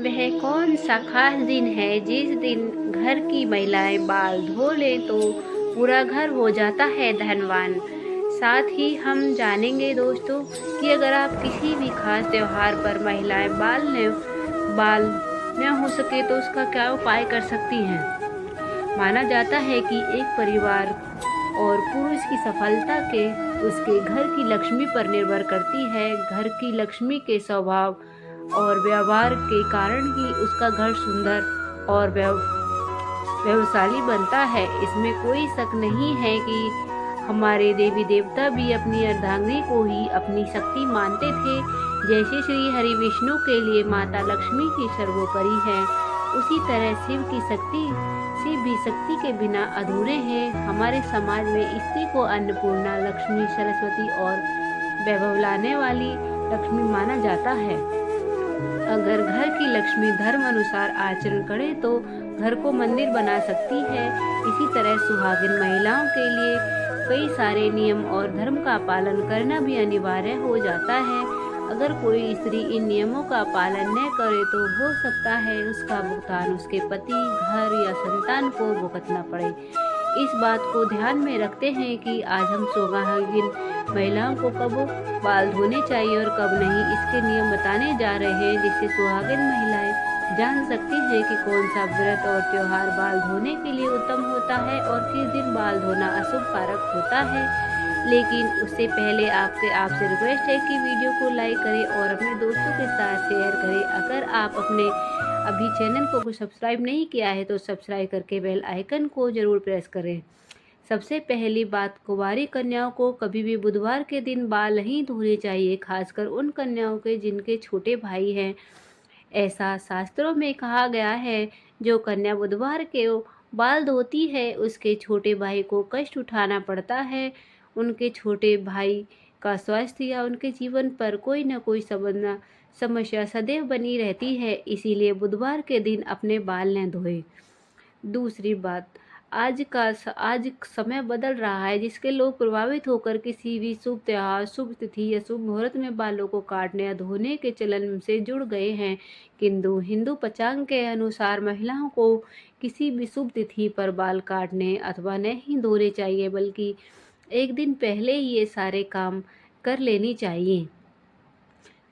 वह कौन सा खास दिन है जिस दिन घर की महिलाएं बाल धो लें तो पूरा घर हो जाता है धनवान। साथ ही हम जानेंगे दोस्तों कि अगर आप किसी भी खास त्योहार पर महिलाएं बाल न हो सके तो उसका क्या उपाय कर सकती हैं। माना जाता है कि एक परिवार और पुरुष की सफलता के उसके घर की लक्ष्मी पर निर्भर करती है। घर की लक्ष्मी के स्वभाव और व्यवहार के कारण ही उसका घर सुंदर और व्यवसायी बनता है। इसमें कोई शक नहीं है कि हमारे देवी देवता भी अपनी अर्धांगिनी को ही अपनी शक्ति मानते थे। जैसे श्री हरि विष्णु के लिए माता लक्ष्मी ही सर्वोपरि है, उसी तरह शिव भी शक्ति के बिना अधूरे हैं। हमारे समाज में स्त्री को अन्नपूर्णा, लक्ष्मी, सरस्वती और वैभव लाने वाली लक्ष्मी माना जाता है। अगर घर की लक्ष्मी धर्म अनुसार आचरण करे तो घर को मंदिर बना सकती है। इसी तरह सुहागिन महिलाओं के लिए कई सारे नियम और धर्म का पालन करना भी अनिवार्य हो जाता है। अगर कोई स्त्री इन नियमों का पालन न करे तो हो सकता है उसका भुगतान उसके पति, घर या संतान को भुगतना पड़े। इस बात को ध्यान में रखते हैं कि आज हम सुहागिन महिलाओं को कब बाल धोने चाहिए और कब नहीं, इसके नियम बताने जा रहे हैं, जिससे सुहागिन महिलाएं जान सकती हैं कि कौन सा व्रत और त्योहार बाल धोने के लिए उत्तम होता है और किस दिन बाल धोना अशुभ कारक होता है। लेकिन उससे पहले आपसे रिक्वेस्ट है कि वीडियो को लाइक करें और अपने दोस्तों के साथ शेयर करें। अगर आप अपने अभी चैनल को सब्सक्राइब नहीं किया है तो सब्सक्राइब करके बेल आइकन को जरूर प्रेस करें। सबसे पहली बात, कुंवारी कन्याओं को कभी भी बुधवार के दिन बाल नहीं धोने चाहिए, खासकर उन कन्याओं के जिनके छोटे भाई हैं। ऐसा शास्त्रों में कहा गया है, जो कन्या बुधवार के बाल धोती है उसके छोटे भाई को कष्ट उठाना पड़ता है। उनके छोटे भाई का स्वास्थ्य या उनके जीवन पर कोई न कोई समस्या सदैव बनी रहती है, इसीलिए बुधवार के दिन अपने बाल न धोएं। दूसरी बात, आज समय बदल रहा है, जिसके लोग प्रभावित होकर किसी भी शुभ त्योहार, शुभ तिथि या शुभ मुहूर्त में बालों को काटने या धोने के चलन से जुड़ गए हैं। किंतु हिंदू पंचांग के अनुसार महिलाओं को किसी भी शुभ तिथि पर बाल काटने अथवा नहीं धोने चाहिए, बल्कि एक दिन पहले ही ये सारे काम कर लेनी चाहिए।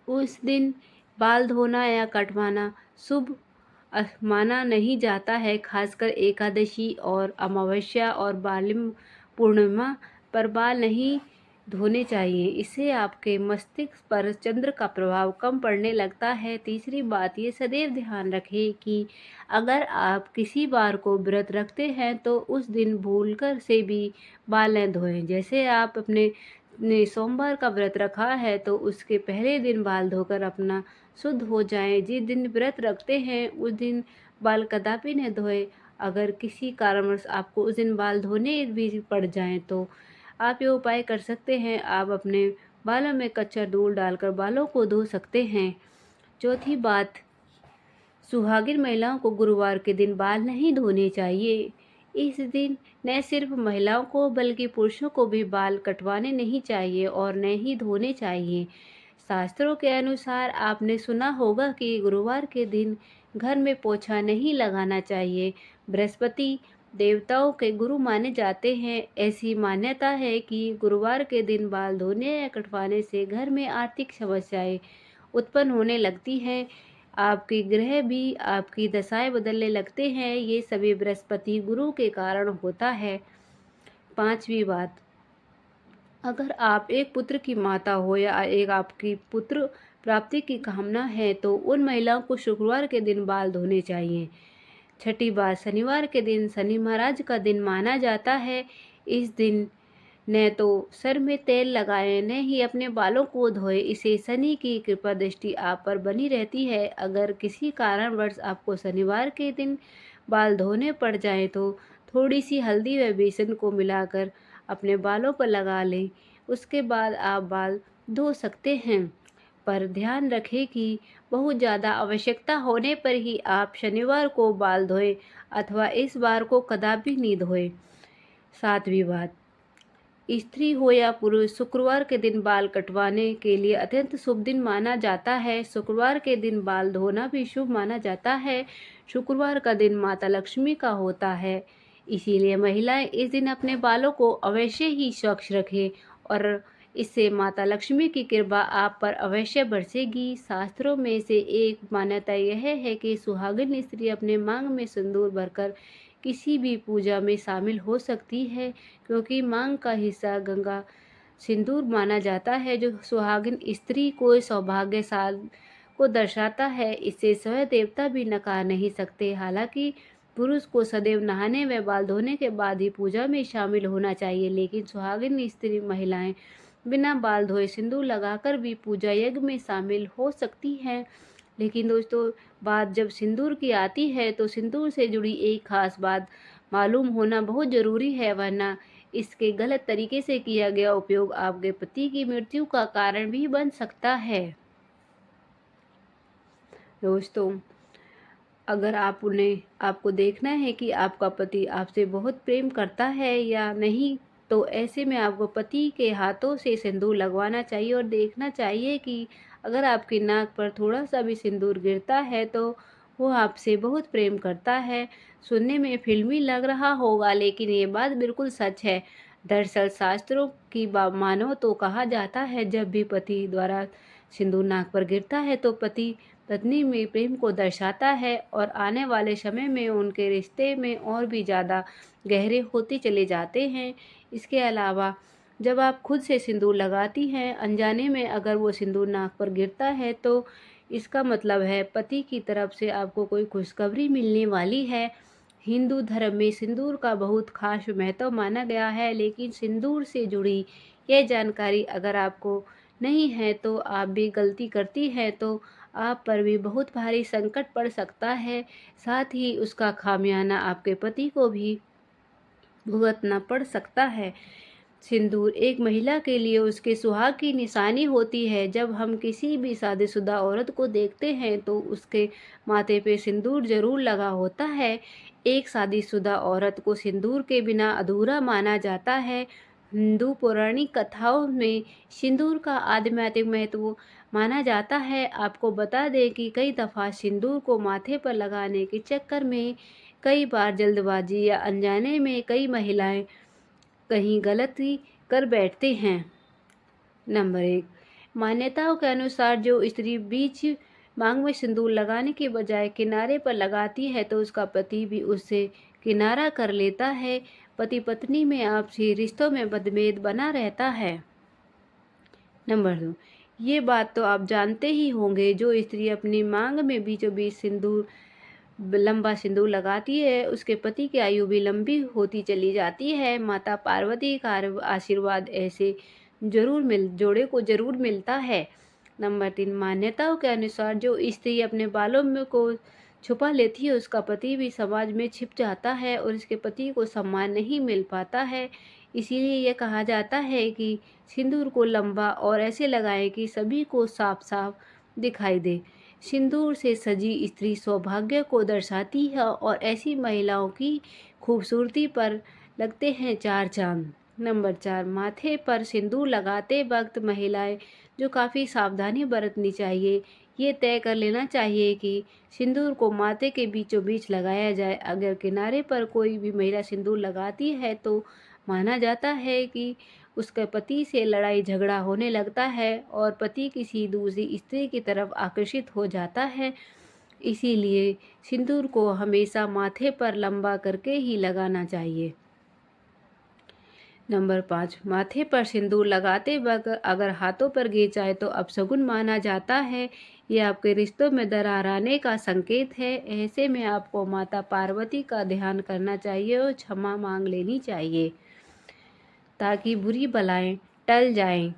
उस दिन बाल धोना या कटवाना शुभ माना नहीं जाता है। खासकर एकादशी और अमावस्या और बालिम पूर्णिमा पर बाल नहीं धोने चाहिए, इससे आपके मस्तिष्क पर चंद्र का प्रभाव कम पड़ने लगता है। तीसरी बात, ये सदैव ध्यान रखें कि अगर आप किसी बार को व्रत रखते हैं तो उस दिन भूलकर से भी बाल न धोएं। जैसे आप अपने ने सोमवार का व्रत रखा है तो उसके पहले दिन बाल धोकर अपना शुद्ध हो जाएं। जिस दिन व्रत रखते हैं उस दिन बाल कदापि न धोएं। अगर किसी कारणवश आपको उस दिन बाल धोने भी पड़ जाएं तो आप ये उपाय कर सकते हैं, आप अपने बालों में कच्चा दूध डालकर बालों को धो सकते हैं। चौथी बात, सुहागिन महिलाओं को गुरुवार के दिन बाल नहीं धोने चाहिए। इस दिन न सिर्फ महिलाओं को बल्कि पुरुषों को भी बाल कटवाने नहीं चाहिए और न ही धोने चाहिए। शास्त्रों के अनुसार आपने सुना होगा कि गुरुवार के दिन घर में पोछा नहीं लगाना चाहिए। बृहस्पति देवताओं के गुरु माने जाते हैं। ऐसी मान्यता है कि गुरुवार के दिन बाल धोने या कटवाने से घर में आर्थिक समस्याएं उत्पन्न होने लगती हैं। आपके ग्रह भी आपकी दशाएं बदलने लगते हैं। ये सभी बृहस्पति गुरु के कारण होता है। पांचवी बात, अगर आप एक पुत्र की माता हो या एक आपकी पुत्र प्राप्ति की कामना है तो उन महिलाओं को शुक्रवार के दिन बाल धोने चाहिए। छठी बात, शनिवार के दिन शनि महाराज का दिन माना जाता है। इस दिन न तो सर में तेल लगाएं न ही अपने बालों को धोएं, इसे शनि की कृपा दृष्टि आप पर बनी रहती है। अगर किसी कारणवश आपको शनिवार के दिन बाल धोने पड़ जाएं तो थोड़ी सी हल्दी व बेसन को मिलाकर अपने बालों पर लगा लें, उसके बाद आप बाल धो सकते हैं। पर ध्यान रखें कि बहुत ज़्यादा आवश्यकता होने पर ही आप शनिवार को बाल धोएं अथवा इस बार को कदापि नहीं धोएं। सातवीं बात, स्त्री हो या पुरुष, शुक्रवार के दिन बाल कटवाने के लिए अत्यंत शुभ दिन माना जाता है। शुक्रवार के दिन बाल धोना भी शुभ माना जाता है। शुक्रवार का दिन माता लक्ष्मी का होता है, इसीलिए महिलाएं इस दिन अपने बालों को अवश्य ही स्वच्छ रखें और इससे माता लक्ष्मी की कृपा आप पर अवश्य बरसेगी। शास्त्रों में से एक मान्यता यह है कि सुहागिन स्त्री अपने मांग में सिंदूर भरकर किसी भी पूजा में शामिल हो सकती है, क्योंकि मांग का हिस्सा गंगा सिंदूर माना जाता है, जो सुहागिन स्त्री को सौभाग्यशाल को दर्शाता है। इसे स्वयं देवता भी नकार नहीं सकते। हालांकि पुरुष को सदैव नहाने व बाल धोने के बाद ही पूजा में शामिल होना चाहिए, लेकिन सुहागिन स्त्री महिलाएं बिना बाल धोए सिंदूर लगाकर भी पूजा यज्ञ में शामिल हो सकती हैं। लेकिन दोस्तों, बात जब सिंदूर की आती है तो सिंदूर से जुड़ी एक खास बात मालूम होना बहुत ज़रूरी है, वरना इसके गलत तरीके से किया गया उपयोग आपके पति की मृत्यु का कारण भी बन सकता है। दोस्तों, अगर आपको देखना है कि आपका पति आपसे बहुत प्रेम करता है या नहीं, तो ऐसे में आपको पति के हाथों से सिंदूर लगवाना चाहिए और देखना चाहिए कि अगर आपकी नाक पर थोड़ा सा भी सिंदूर गिरता है तो वो आपसे बहुत प्रेम करता है। सुनने में फिल्मी लग रहा होगा, लेकिन ये बात बिल्कुल सच है। दरअसल शास्त्रों की मानो तो कहा जाता है, जब भी पति द्वारा सिंदूर नाक पर गिरता है तो पति पत्नी में प्रेम को दर्शाता है और आने वाले समय में उनके रिश्ते में और भी ज़्यादा गहरे होते चले जाते हैं। इसके अलावा जब आप खुद से सिंदूर लगाती हैं, अनजाने में अगर वो सिंदूर नाक पर गिरता है तो इसका मतलब है पति की तरफ से आपको कोई खुशखबरी मिलने वाली है। हिंदू धर्म में सिंदूर का बहुत खास महत्व माना गया है, लेकिन सिंदूर से जुड़ी यह जानकारी अगर आपको नहीं है तो आप भी गलती करती हैं तो आप पर भी बहुत भारी संकट पड़ सकता है। साथ ही उसका खामियाना आपके पति को भी भुगतना पड़ सकता है। सिंदूर एक महिला के लिए उसके सुहाग की निशानी होती है। जब हम किसी भी शादीशुदा औरत को देखते हैं तो उसके माथे पे सिंदूर जरूर लगा होता है। एक शादीशुदा औरत को सिंदूर के बिना अधूरा माना जाता है। हिंदू पौराणिक कथाओं में सिंदूर का आध्यात्मिक महत्व माना जाता है। आपको बता दें कि कई दफ़ा सिंदूर को माथे पर लगाने के चक्कर में कई बार जल्दबाजी या अनजाने में कई महिलाएं कहीं गलती कर बैठते हैं। नंबर 1, मान्यताओं के अनुसार जो स्त्री बीच मांग में सिंदूर लगाने के बजाय किनारे पर लगाती है तो उसका पति भी उससे किनारा कर लेता है। पति पत्नी में आपसी रिश्तों में मतभेद बना रहता है। नंबर 2, ये बात तो आप जानते ही होंगे, जो स्त्री अपनी मांग में बीचों बीच लंबा सिंदूर लगाती है उसके पति की आयु भी लंबी होती चली जाती है। माता पार्वती का आशीर्वाद ऐसे जोड़े को जरूर मिलता है। नंबर 3, मान्यताओं के अनुसार जो स्त्री अपने बालों में को छुपा लेती है उसका पति भी समाज में छिप जाता है और इसके पति को सम्मान नहीं मिल पाता है। इसीलिए यह कहा जाता है कि सिंदूर को लंबा और ऐसे लगाएं कि सभी को साफ साफ दिखाई दे। सिंदूर से सजी स्त्री सौभाग्य को दर्शाती है और ऐसी महिलाओं की खूबसूरती पर लगते हैं 4 चांद। नंबर 4, माथे पर सिंदूर लगाते वक्त महिलाएं जो काफ़ी सावधानी बरतनी चाहिए। ये तय कर लेना चाहिए कि सिंदूर को माथे के बीचों बीच लगाया जाए। अगर किनारे पर कोई भी महिला सिंदूर लगाती है तो माना जाता है कि उसके पति से लड़ाई झगड़ा होने लगता है और पति किसी दूसरी स्त्री की तरफ आकर्षित हो जाता है। इसीलिए सिंदूर को हमेशा माथे पर लंबा करके ही लगाना चाहिए। नंबर 5, माथे पर सिंदूर लगाते वक्त अगर हाथों पर गिर जाए तो अपशगुन माना जाता है। ये आपके रिश्तों में दरार आने का संकेत है। ऐसे में आपको माता पार्वती का ध्यान करना चाहिए और क्षमा मांग लेनी चाहिए ताकि बुरी बलाएं टल जाएं।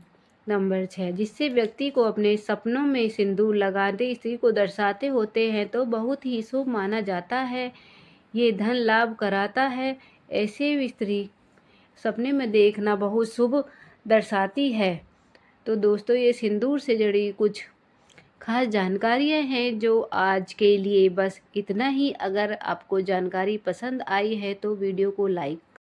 नंबर 6, जिससे व्यक्ति को अपने सपनों में सिंदूर लगाते स्त्री को दर्शाते होते हैं तो बहुत ही शुभ माना जाता है। ये धन लाभ कराता है। ऐसे स्त्री सपने में देखना बहुत शुभ दर्शाती है। तो दोस्तों, ये सिंदूर से जुड़ी कुछ खास जानकारियाँ हैं जो आज के लिए बस इतना ही। अगर आपको जानकारी पसंद आई है तो वीडियो को लाइक